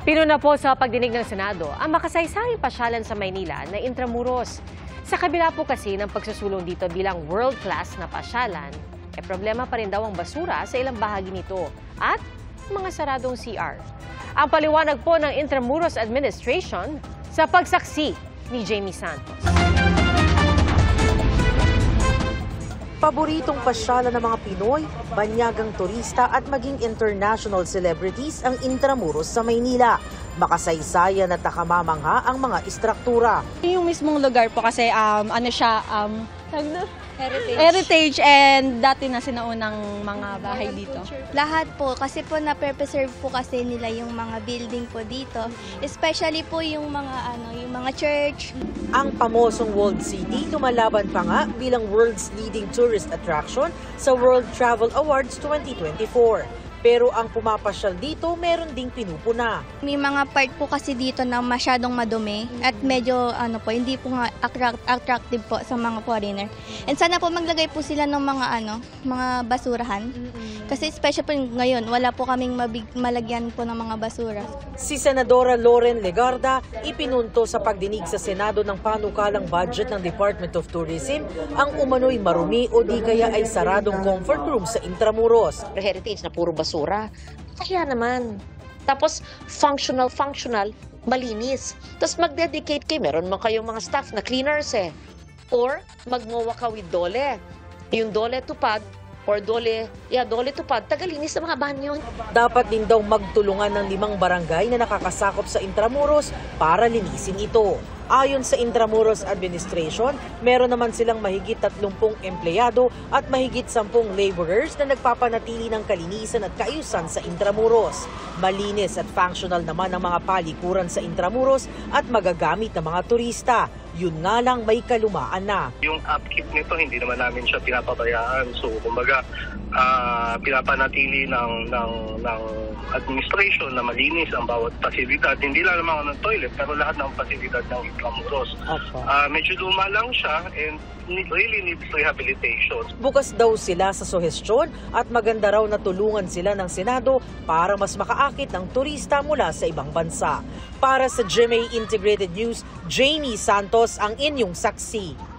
Pinuna po sa pagdinig ng Senado ang makasaysayang pasyalan sa Maynila na Intramuros. Sa kabila po kasi ng pagsusulong dito bilang world-class na pasyalan, problema pa rin daw ang basura sa ilang bahagi nito at mga saradong CR. Ang paliwanag po ng Intramuros Administration sa pagsaksi ni Jamie Santos. Paboritong pasyalan ng mga Pinoy, banyagang turista at maging international celebrities ang Intramuros sa Maynila. Makasaysayan at nakamamangha ang mga istruktura. Yung mismong lugar po kasi heritage and dati na sinaunang mga bahay dito. Lahat po kasi po na-preserve po kasi nila yung mga building po dito, especially po yung mga church. Ang pamosong Walled City lumalaban pa nga bilang world's leading tourist attraction sa World Travel Awards 2024. Pero ang pumapasyal dito, meron ding pinupuna. May mga part po kasi dito na masyadong madumi at medyo hindi po nga attractive po sa mga foreigner. And sana po maglagay po sila ng mga basurahan. Kasi especially po ngayon, wala po kaming malagyan po ng mga basura. Si Senadora Loren Legarda ipinunto sa pagdinig sa Senado ng panukalang budget ng Department of Tourism ang umano'y marumi o di kaya ay saradong comfort room sa Intramuros. Heritage na puro basura. Kaya naman. Tapos functional, malinis. Tapos mag-dedicate kayo. Meron man kayong mga staff na cleaners Or magmowa ka with dole. Yung dole tupad or dole tupad, tagalinis ng mga banyo. Dapat din daw magtulungan ng 5 barangay na nakakasakop sa Intramuros para linisin ito. Ayon sa Intramuros Administration, meron naman silang mahigit 30 empleyado at mahigit 10 laborers na nagpapanatili ng kalinisan at kaayusan sa Intramuros. Malinis at functional naman ang mga palikuran sa Intramuros at magagamit ng mga turista. Yun nga lang may kalumaan na. Yung upkeep nito, hindi naman namin siya pinapabayaan. So, kumbaga, pinapanatili ng administration na malinis ang bawat pasilidad. Hindi lang naman ng toilet, pero lahat ng pasilidad ng Intramuros. Medyo luma lang siya and really needs rehabilitation. Bukas daw sila sa suhestyon at maganda raw na tulungan sila ng Senado para mas makaakit ng turista mula sa ibang bansa. Para sa GMA Integrated News, Jamie Santos ang inyong saksi.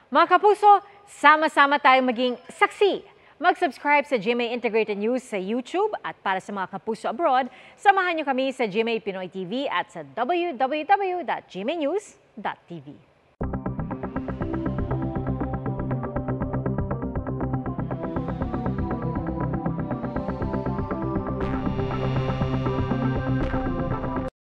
Mga kapuso, sama-sama tayong maging saksi. Mag-subscribe sa GMA Integrated News sa YouTube at para sa mga kapuso abroad, samahan niyo kami sa GMA Pinoy TV at sa www.gmanews.tv.